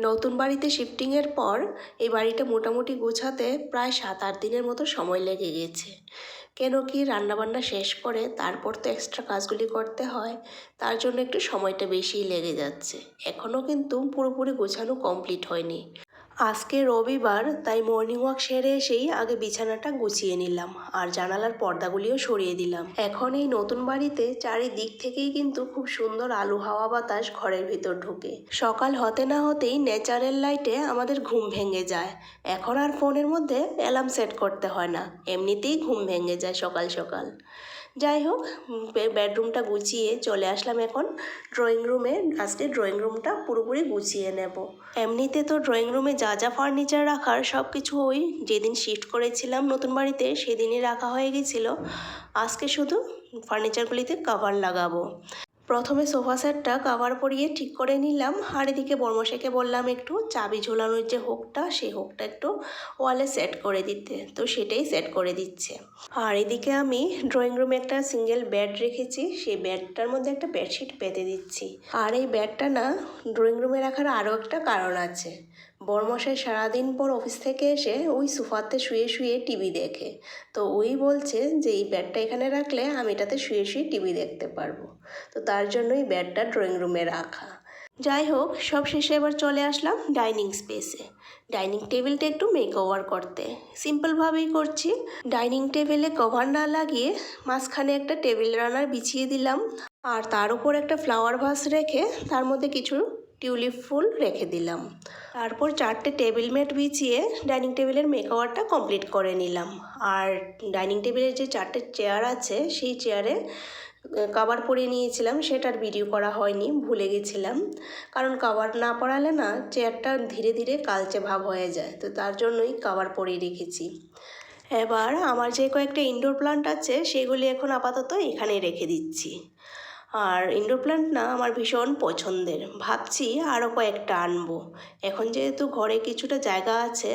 নতুন বাড়িতে শিফটিংয়ের পর এই বাড়িটা মোটামুটি গোছাতে প্রায় 7-8 দিনের মতো সময় লেগে গেছে। কেন কি রান্নাবান্না শেষ করে তারপর তো এক্সট্রা কাজগুলি করতে হয়, তার জন্য একটু সময়টা বেশিই লেগে যাচ্ছে। এখনও কিন্তু পুরোপুরি গোছানো কমপ্লিট হয়নি। আজকে রবিবার, তাই মর্নিং ওয়াক সেরে এসেই আগে বিছানাটা গুছিয়ে নিলাম আর জানালার পর্দাগুলিও সরিয়ে দিলাম। এখন এই নতুন বাড়িতে চারিদিক থেকেই কিন্তু খুব সুন্দর আলো হাওয়া বাতাস ঘরের ভিতর ঢুকে। সকাল হতে না হতেই ন্যাচারাল লাইটে আমাদের ঘুম ভেঙে যায়। এখন আর ফোনের মধ্যে অ্যালার্ম সেট করতে হয় না, এমনিতেই ঘুম ভেঙে যায় সকাল সকাল। যাই হোক, বেডরুমটা গুছিয়ে চলে আসলাম এখন ড্রয়িং রুমে। আজকে ড্রয়িং রুমটা পুরোপুরি গুছিয়ে নেব। এমনিতে তো ড্রয়িং রুমে যা যা ফার্নিচার রাখার সব কিছু ওই যেদিন শিফট করেছিলাম নতুন বাড়িতে সেদিনই রাখা হয়ে গেছিলো। আজকে শুধু ফার্নিচারগুলিতে কভার লাগাবো। প্রথমে সোফা সেটটা কভার পরিয়ে ঠিক করে নিলাম, আর এদিকে বর্মশাইকে বললাম একটু চাবি ঝোলানোর যে হুকটা, সেই হুকটা একটু ওয়ালে সেট করে দিতে, তো সেটাই সেট করে দিচ্ছে। আর এদিকে আমি ড্রয়িং রুমে একটা সিঙ্গেল বেড রেখেছি, সেই বেডটার মধ্যে একটা বেডশিট পেতে দিচ্ছি। আর এই বেডটা না ড্রয়িং রুমে রাখার আরও একটা কারণ আছে। বর্মশাই সারাদিন পর অফিস থেকে এসে ওই সোফাতে শুয়ে শুয়ে টিভি দেখে, তো ওই বলছে যে এই বেডটা এখানে রাখলে আমি এটাতে শুয়ে শুয়ে টিভি দেখতে পারবো, তো তার জন্যই বেডটা ড্রয়িং রুমে রাখা। যাই হোক, সব শেষে এবার চলে আসলাম ডাইনিং স্পেসে। ডাইনিং টেবিলটা একটু মেকওভার করতে সিম্পলভাবেই করছি। ডাইনিং টেবিলে কভার না লাগিয়ে মাঝখানে একটা টেবিল রানার বিছিয়ে দিলাম, আর তার উপর একটা ফ্লাওয়ার ভাস রেখে তার মধ্যে কিছু টিউলিপ ফুল রেখে দিলাম। তারপর 4টে টেবিল ম্যাট বিছিয়ে ডাইনিং টেবিলের মেকওভারটা কমপ্লিট করে নিলাম। আর ডাইনিং টেবিলের যে 4টে চেয়ার আছে সেই চেয়ারে কভার পরিয়ে নিয়েছিলাম, সেটার ভিডিও করা হয়নি, ভুলে গেছিলাম। কারণ কভার না পরালে না চেয়ারটা ধীরে ধীরে কালচে ভাব হয়ে যায়, তো তার জন্যই কভার পরিয়ে রেখেছি। এবার আমার যে কয়েকটা ইনডোর প্লান্ট আছে সেগুলি এখন আপাতত এখানেই রেখে দিচ্ছি। আর ইনডোর প্ল্যান্ট না আমার ভীষণ পছন্দের, ভাবছি আরও কয়েকটা আনবো। এখন যেহেতু ঘরে কিছুটা জায়গা আছে,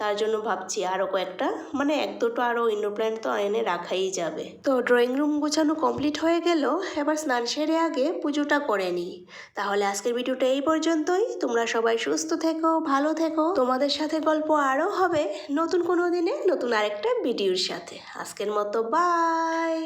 তার জন্য ভাবছি আরও কয়েকটা, মানে 1-2টো আরও ইনডোর প্ল্যান্ট তো এনে রাখাই যাবে। তো ড্রয়িং রুম গোছানো কমপ্লিট হয়ে গেল, এবার স্নান সেরে আগে পুজোটা করে নিই। তাহলে আজকের ভিডিওটা এই পর্যন্তই। তোমরা সবাই সুস্থ থেকো, ভালো থেকো। তোমাদের সাথে গল্প আরও হবে নতুন কোনো দিনে নতুন আরেকটা ভিডিওর সাথে। আজকের মতো বাই।